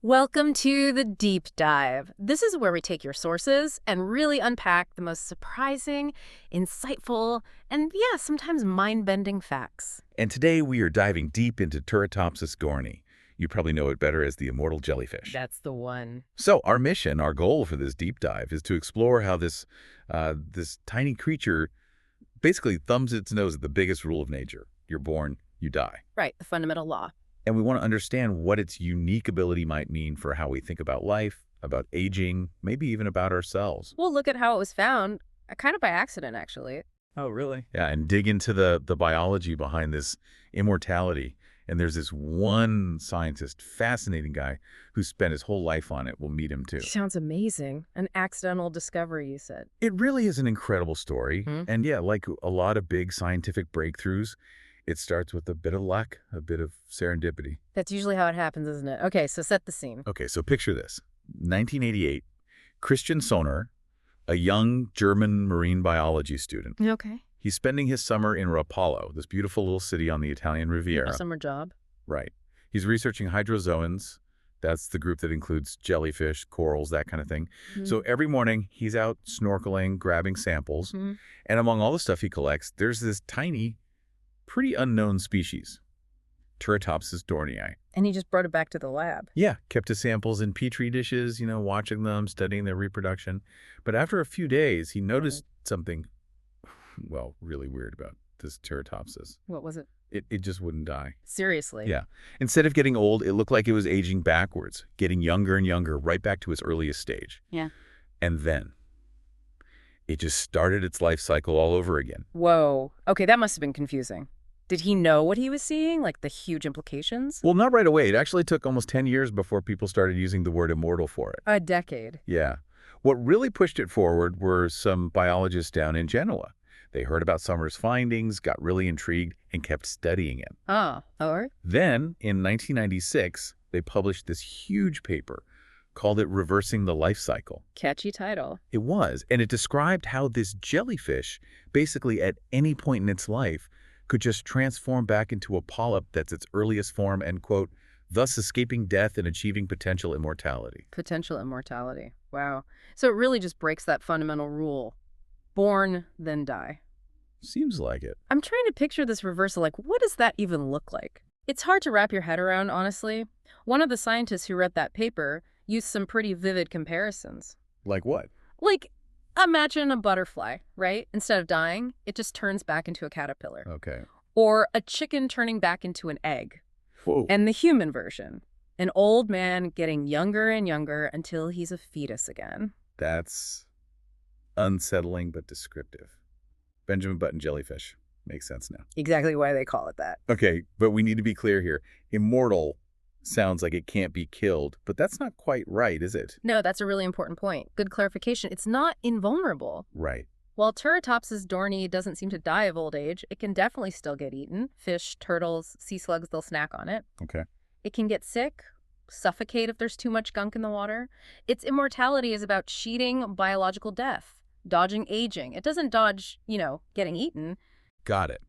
Welcome to the Deep Dive. This is where we take your sources and really unpack the most surprising, insightful, and sometimes mind-bending facts. And today we are diving deep into Turritopsis dohrnii. You probably know it better as the immortal jellyfish. That's the one. So our mission, our goal for this deep dive is to explore how this tiny creature basically thumbs its nose at the biggest rule of nature. You're born, you die. Right, the fundamental law. And we want to understand what its unique ability might mean for how we think about life, about aging, maybe even about ourselves. We'll look at how it was found, kind of by accident, actually. Oh, really? Yeah, and dig into the biology behind this immortality. And there's this one scientist, fascinating guy, who spent his whole life on it. We'll meet him too. Sounds amazing. An accidental discovery, you said. It really is an incredible story. And yeah, like a lot of big scientific breakthroughs, it starts with a bit of luck, a bit of serendipity. That's usually how it happens, isn't it? Okay, so set the scene. Okay, so picture this. 1988, Christian Soner, a young German marine biology student. Okay. He's spending his summer in Rapallo, this beautiful little city on the Italian Riviera. A summer job. Right. He's researching hydrozoans. That's the group that includes jellyfish, corals, that kind of thing. So every morning, he's out snorkeling, grabbing samples. And among all the stuff he collects, there's this tiny, pretty unknown species, Turritopsis dohrnii. And he just brought it back to the lab. Yeah, kept his samples in petri dishes, watching them, studying their reproduction. But after a few days, he noticed something, well, really weird about this Turritopsis. What was it? It just wouldn't die. Seriously? Yeah. Instead of getting old, it looked like it was aging backwards, getting younger and younger, right back to its earliest stage. Yeah. And then it just started its life cycle all over again. Whoa. Okay, that must have been confusing. Did he know what he was seeing, like the huge implications? Well, not right away. It actually took almost 10 years before people started using the word immortal for it. A decade. Yeah. What really pushed it forward were some biologists down in Genoa. They heard about Somer's findings, got really intrigued, and kept studying it. Or? Then, in 1996, they published this huge paper, called it Reversing the Life Cycle. Catchy title. It was, and it described how this jellyfish, basically at any point in its life, could just transform back into a polyp that's its earliest form and, quote, thus escaping death and achieving potential immortality. Potential immortality. Wow. So it really just breaks that fundamental rule. Born, then die. Seems like it. I'm trying to picture this reversal. Like, what does that even look like? It's hard to wrap your head around, honestly. One of the scientists who wrote that paper used some pretty vivid comparisons. Like what? Like, imagine a butterfly, right? Instead of dying, it just turns back into a caterpillar. Okay. Or a chicken turning back into an egg. Whoa. And the human version, an old man getting younger and younger until he's a fetus again. That's unsettling but descriptive. Benjamin Button jellyfish. Makes sense now. Exactly why they call it that. Okay, but we need to be clear here. Immortal sounds like it can't be killed, but that's not quite right, is it? No, that's a really important point. Good clarification. It's not invulnerable. Right. While Turritopsis dohrnii doesn't seem to die of old age, it can definitely still get eaten. Fish, turtles, sea slugs, they'll snack on it. Okay. It can get sick, suffocate if there's too much gunk in the water. Its immortality is about cheating biological death, dodging aging. It doesn't dodge, getting eaten. Got it.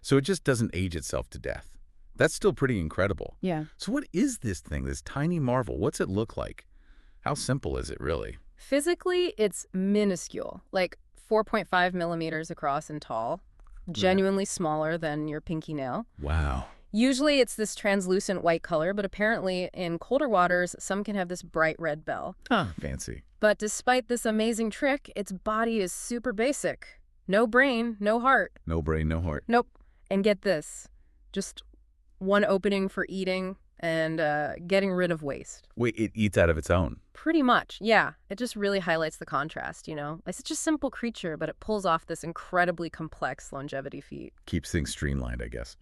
So it just doesn't age itself to death. That's still pretty incredible. Yeah. So what is this thing, this tiny marvel? What's it look like? How simple is it, really? Physically, it's minuscule, like 4.5 millimeters across and tall, genuinely smaller than your pinky nail. Wow. Usually it's this translucent white color, but apparently in colder waters, some can have this bright red bell. Huh, fancy. But despite this amazing trick, its body is super basic. No brain, no heart. No brain, no heart. Nope. And get this, just one opening for eating and getting rid of waste. Wait, it eats out of its own? Pretty much, yeah. It just really highlights the contrast, It's such a simple creature, but it pulls off this incredibly complex longevity feat. Keeps things streamlined, I guess.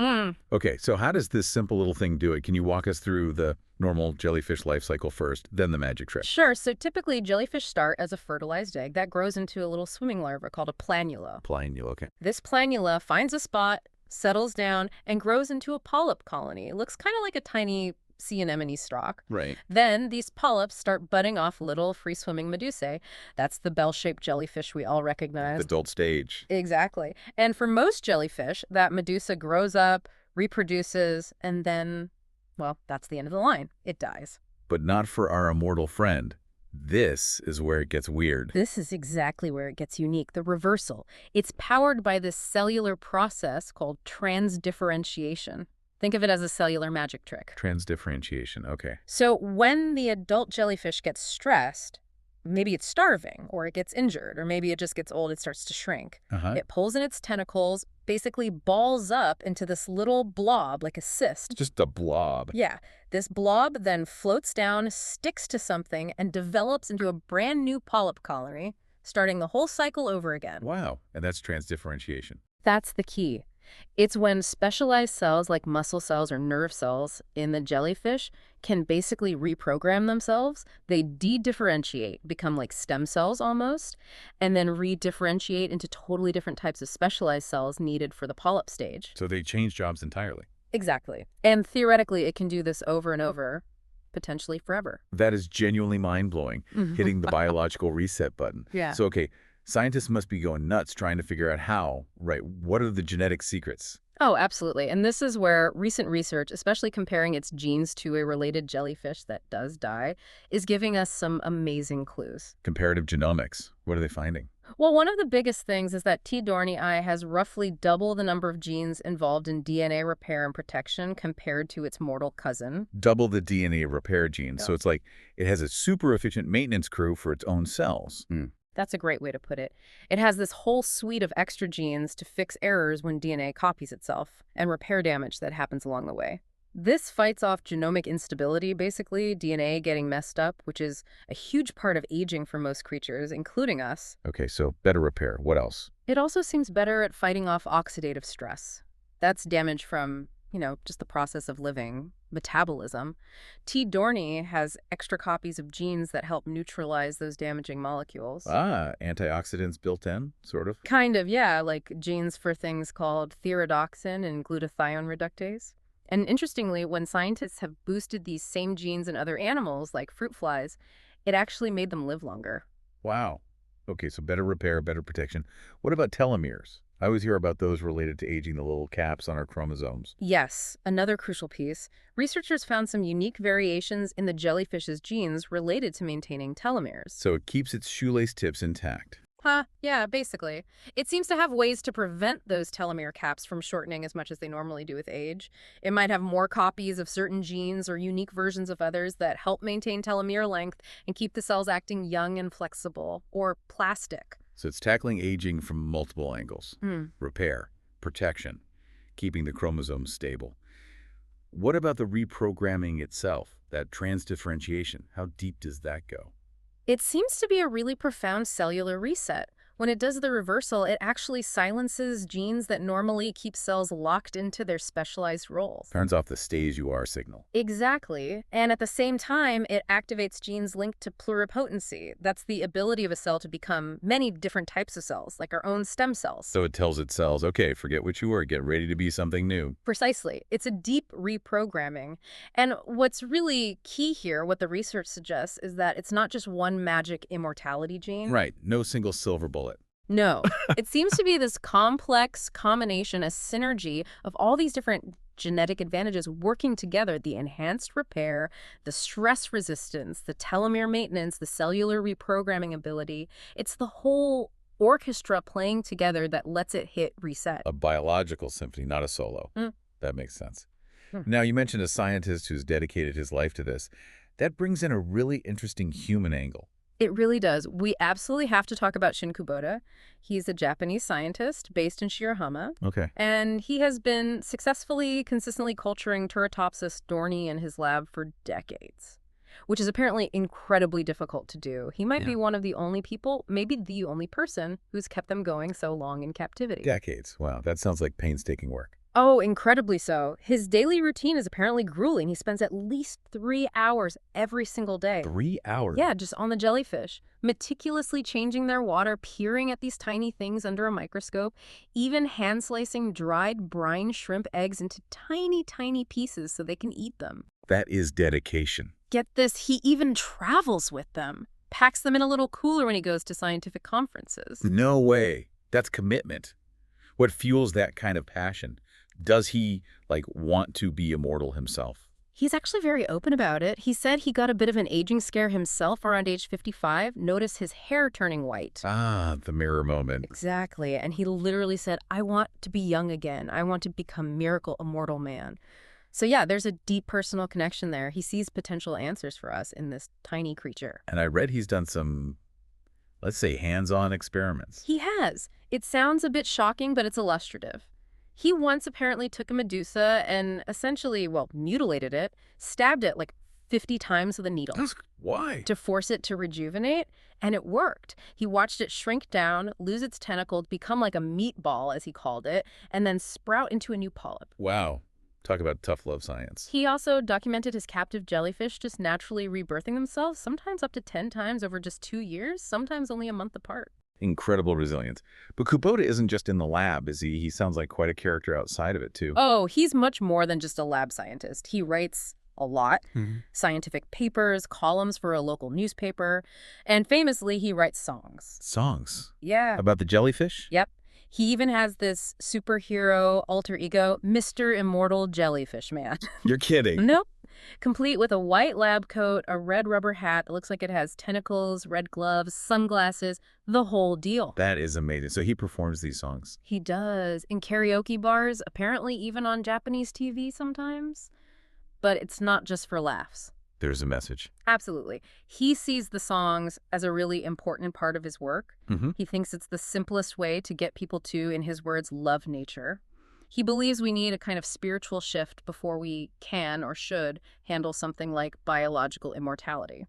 Okay, so how does this simple little thing do it? Can you walk us through the normal jellyfish life cycle first, then the magic trick? Sure. So typically, jellyfish start as a fertilized egg that grows into a little swimming larva called a planula. Planula, okay. This planula finds a spot, settles down, and grows into a polyp colony. It looks kind of like a tiny sea anemone stalk. Right. Then these polyps start budding off little free-swimming medusae. That's the bell-shaped jellyfish we all recognize. The adult stage. Exactly. And for most jellyfish, that medusa grows up, reproduces, and then, well, that's the end of the line. It dies. But not for our immortal friend. This is where it gets weird. This is exactly where it gets unique, the reversal. It's powered by this cellular process called transdifferentiation. Think of it as a cellular magic trick. Transdifferentiation, okay. So when the adult jellyfish gets stressed, maybe it's starving, or it gets injured, or maybe it just gets old, it starts to shrink. It pulls in its tentacles, basically balls up into this little blob, like a cyst. Just a blob. Yeah. This blob then floats down, sticks to something, and develops into a brand new polyp colony, starting the whole cycle over again. Wow. And that's transdifferentiation. That's the key. It's when specialized cells like muscle cells or nerve cells in the jellyfish can basically reprogram themselves. They de-differentiate, become like stem cells almost, and then re-differentiate into totally different types of specialized cells needed for the polyp stage. So they change jobs entirely. Exactly. And theoretically, it can do this over and over, potentially forever. That is genuinely mind-blowing, hitting the biological reset button. Yeah. So, okay, scientists must be going nuts trying to figure out how, right? What are the genetic secrets? Oh, absolutely. And this is where recent research, especially comparing its genes to a related jellyfish that does die, is giving us some amazing clues. Comparative genomics. What are they finding? Well, one of the biggest things is that T. dohrnii has roughly double the number of genes involved in DNA repair and protection compared to its mortal cousin. Double the DNA repair genes. Yeah. So it's like it has a super efficient maintenance crew for its own cells. That's a great way to put it. It has this whole suite of extra genes to fix errors when DNA copies itself and repair damage that happens along the way. This fights off genomic instability, basically, DNA getting messed up, which is a huge part of aging for most creatures, including us. Okay, so better repair. What else? It also seems better at fighting off oxidative stress. That's damage from, just the process of living, metabolism. T. dohrnii has extra copies of genes that help neutralize those damaging molecules. Antioxidants built in, sort of? Kind of, yeah, like genes for things called thioredoxin and glutathione reductase. And interestingly, when scientists have boosted these same genes in other animals, like fruit flies, it actually made them live longer. Wow. Okay, so better repair, better protection. What about telomeres? I always hear about those related to aging, the little caps on our chromosomes. Yes, another crucial piece. Researchers found some unique variations in the jellyfish's genes related to maintaining telomeres. So it keeps its shoelace tips intact. Yeah, basically. It seems to have ways to prevent those telomere caps from shortening as much as they normally do with age. It might have more copies of certain genes or unique versions of others that help maintain telomere length and keep the cells acting young and flexible, or plastic. So it's tackling aging from multiple angles. Repair, protection, keeping the chromosomes stable. What about the reprogramming itself, that transdifferentiation? How deep does that go? It seems to be a really profound cellular reset. When it does the reversal, it actually silences genes that normally keep cells locked into their specialized roles. Turns off the stay as you are signal. Exactly. And at the same time, it activates genes linked to pluripotency. That's the ability of a cell to become many different types of cells, like our own stem cells. So it tells its cells, okay, forget what you were, get ready to be something new. Precisely. It's a deep reprogramming. And what's really key here, what the research suggests, is that it's not just one magic immortality gene. Right. No single silver bullet. No. It seems to be this complex combination, a synergy of all these different genetic advantages working together: the enhanced repair, the stress resistance, the telomere maintenance, the cellular reprogramming ability. It's the whole orchestra playing together that lets it hit reset. A biological symphony, not a solo. That makes sense. Now, you mentioned a scientist who's dedicated his life to this. That brings in a really interesting human angle. It really does. We absolutely have to talk about Shin Kubota. He's a Japanese scientist based in Shirahama. Okay. And he has been consistently culturing Turritopsis dohrnii in his lab for decades, which is apparently incredibly difficult to do. He might be one of the only people, maybe the only person, who's kept them going so long in captivity. Decades. Wow, that sounds like painstaking work. Oh, incredibly so. His daily routine is apparently grueling. He spends at least 3 hours every single day. 3 hours? Yeah, just on the jellyfish, meticulously changing their water, peering at these tiny things under a microscope, even hand-slicing dried brine shrimp eggs into tiny, tiny pieces so they can eat them. That is dedication. Get this, he even travels with them, packs them in a little cooler when he goes to scientific conferences. No way. That's commitment. What fuels that kind of passion? Does he, want to be immortal himself? He's actually very open about it. He said he got a bit of an aging scare himself around age 55. Notice his hair turning white. Ah, the mirror moment. Exactly. And he literally said, I want to be young again. I want to become miracle immortal man. So yeah, there's a deep personal connection there. He sees potential answers for us in this tiny creature. And I read he's done some, let's say, hands-on experiments. He has. It sounds a bit shocking, but it's illustrative. He once apparently took a medusa and essentially, well, mutilated it, stabbed it like 50 times with a needle. Why? To force it to rejuvenate, and it worked. He watched it shrink down, lose its tentacles, become like a meatball, as he called it, and then sprout into a new polyp. Wow. Talk about tough love science. He also documented his captive jellyfish just naturally rebirthing themselves, sometimes up to 10 times over just 2 years, sometimes only a month apart. Incredible resilience. But Kubota isn't just in the lab, is he? He sounds like quite a character outside of it, too. Oh, he's much more than just a lab scientist. He writes a lot, scientific papers, columns for a local newspaper, and famously, he writes songs. Songs? Yeah. About the jellyfish? Yep. He even has this superhero alter ego, Mr. Immortal Jellyfish Man. You're kidding. Nope. Complete with a white lab coat, a red rubber hat that looks like it has tentacles, red gloves, sunglasses, the whole deal. That is amazing. So he performs these songs. He does. In karaoke bars, apparently even on Japanese TV sometimes. But it's not just for laughs. There's a message. Absolutely. He sees the songs as a really important part of his work. He thinks it's the simplest way to get people to, in his words, love nature. He believes we need a kind of spiritual shift before we can or should handle something like biological immortality.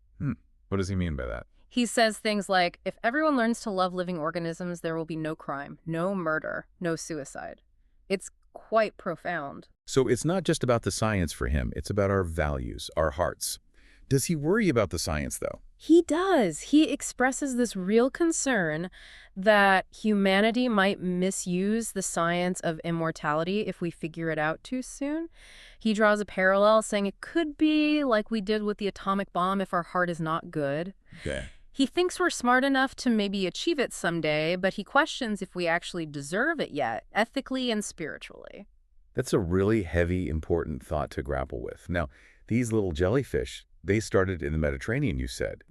What does he mean by that? He says things like, if everyone learns to love living organisms, there will be no crime, no murder, no suicide. It's quite profound. So it's not just about the science for him. It's about our values, our hearts. Does he worry about the science, though? He does. He expresses this real concern that humanity might misuse the science of immortality if we figure it out too soon. He draws a parallel, saying it could be like we did with the atomic bomb if our heart is not good. Okay. He thinks we're smart enough to maybe achieve it someday, but he questions if we actually deserve it yet, ethically and spiritually. That's a really heavy, important thought to grapple with. Now, these little jellyfish, they started in the Mediterranean, you said,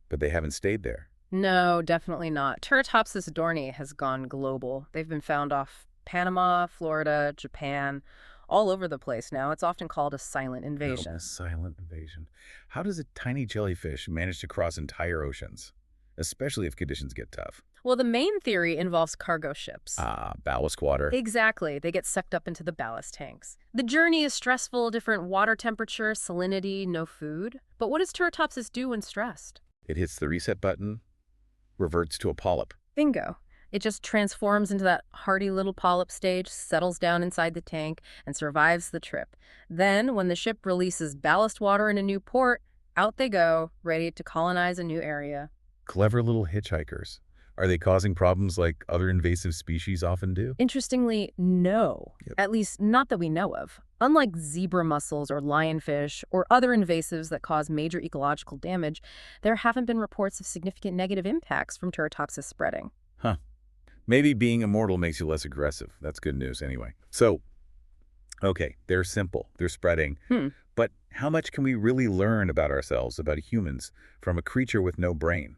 but they haven't stayed there. No, definitely not. Turritopsis dohrnii has gone global. They've been found off Panama, Florida, Japan, all over the place now. It's often called a silent invasion. A silent invasion. How does a tiny jellyfish manage to cross entire oceans, especially if conditions get tough? Well, the main theory involves cargo ships. Ah, ballast water. Exactly. They get sucked up into the ballast tanks. The journey is stressful, different water temperature, salinity, no food. But what does Turritopsis do when stressed? It hits the reset button, reverts to a polyp. Bingo. It just transforms into that hardy little polyp stage, settles down inside the tank, and survives the trip. Then, when the ship releases ballast water in a new port, out they go, ready to colonize a new area. Clever little hitchhikers. Are they causing problems like other invasive species often do? Interestingly, no. At least not that we know of. Unlike zebra mussels or lionfish or other invasives that cause major ecological damage, there haven't been reports of significant negative impacts from Turritopsis spreading. Huh. Maybe being immortal makes you less aggressive. That's good news anyway. So, okay, they're simple. They're spreading. But how much can we really learn about ourselves, about humans, from a creature with no brain?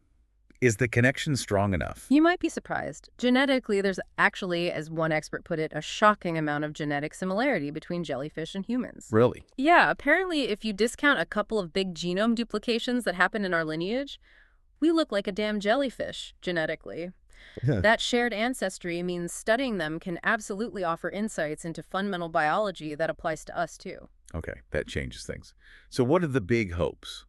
Is the connection strong enough? You might be surprised. Genetically, there's actually, as one expert put it, a shocking amount of genetic similarity between jellyfish and humans. Really? Yeah, apparently if you discount a couple of big genome duplications that happen in our lineage, we look like a damn jellyfish, genetically. That shared ancestry means studying them can absolutely offer insights into fundamental biology that applies to us, too. Okay, that changes things. So what are the big hopes?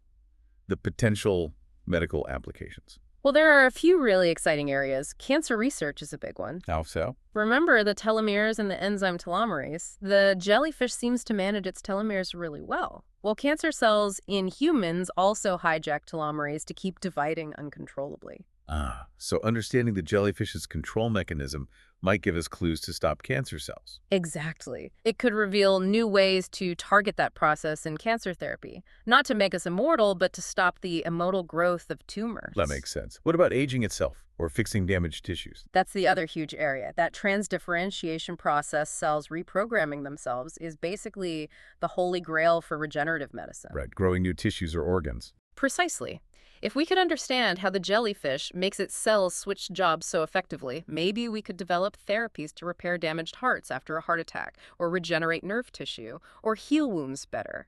The potential medical applications? Well, there are a few really exciting areas. Cancer research is a big one. How so? Remember the telomeres and the enzyme telomerase? The jellyfish seems to manage its telomeres really well. Well, cancer cells in humans also hijack telomerase to keep dividing uncontrollably. Ah, so understanding the jellyfish's control mechanism might give us clues to stop cancer cells. Exactly. It could reveal new ways to target that process in cancer therapy, not to make us immortal, but to stop the immortal growth of That tumors. makes sense. What about aging itself or fixing damaged tissues? That's the other huge area. That transdifferentiation process, cells reprogramming themselves, is basically the holy grail for regenerative medicine. Right, growing new tissues or organs. Precisely. If we could understand how the jellyfish makes its cells switch jobs so effectively, maybe we could develop therapies to repair damaged hearts after a heart attack, or regenerate nerve tissue, or heal wounds better.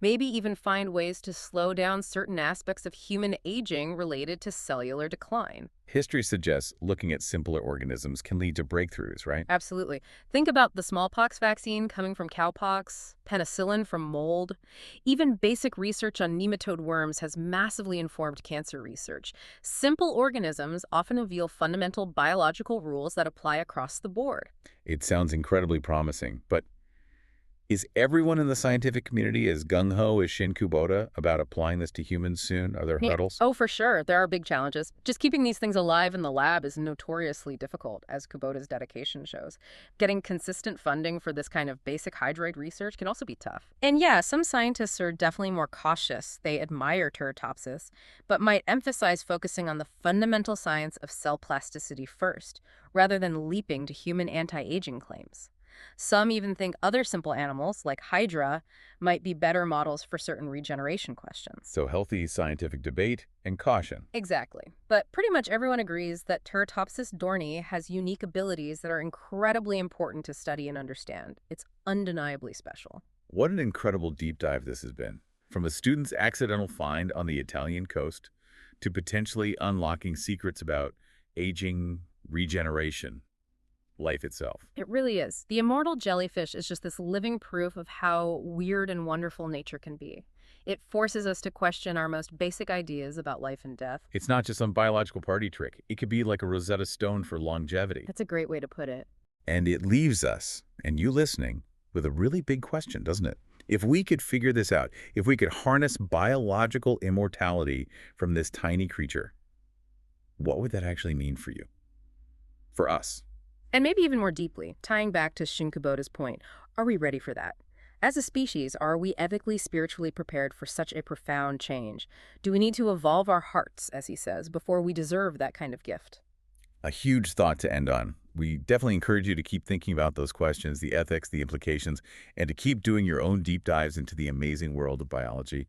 Maybe even find ways to slow down certain aspects of human aging related to cellular decline. History suggests looking at simpler organisms can lead to breakthroughs, right? Absolutely. Think about the smallpox vaccine coming from cowpox, penicillin from mold. Even basic research on nematode worms has massively informed cancer research. Simple organisms often reveal fundamental biological rules that apply across the board. It sounds incredibly promising, but is everyone in the scientific community as gung-ho as Shin Kubota about applying this to humans soon? Are there Yeah. hurdles? Oh, for sure. There are big challenges. Just keeping these things alive in the lab is notoriously difficult, as Kubota's dedication shows. Getting consistent funding for this kind of basic hydroid research can also be tough. And yeah, some scientists are definitely more cautious. They admire Turritopsis, but might emphasize focusing on the fundamental science of cell plasticity first, rather than leaping to human anti-aging claims. Some even think other simple animals, like Hydra, might be better models for certain regeneration questions. So healthy scientific debate and caution. Exactly. But pretty much everyone agrees that Turritopsis dohrnii has unique abilities that are incredibly important to study and understand. It's undeniably special. What an incredible deep dive this has been. From a student's accidental find on the Italian coast to potentially unlocking secrets about aging, regeneration, life itself. It really is. The immortal jellyfish is just this living proof of how weird and wonderful nature can be. It forces us to question our most basic ideas about life and death. It's not just some biological party trick. It could be like a Rosetta Stone for longevity. That's a great way to put it. And it leaves us, and you listening, with a really big question, doesn't it? If we could figure this out, if we could harness biological immortality from this tiny creature, what would that actually mean for you? For us? And maybe even more deeply, tying back to Shinkubota's point, are we ready for that? As a species, are we ethically, spiritually prepared for such a profound change? Do we need to evolve our hearts, as he says, before we deserve that kind of gift? A huge thought to end on. We definitely encourage you to keep thinking about those questions, the ethics, the implications, and to keep doing your own deep dives into the amazing world of biology.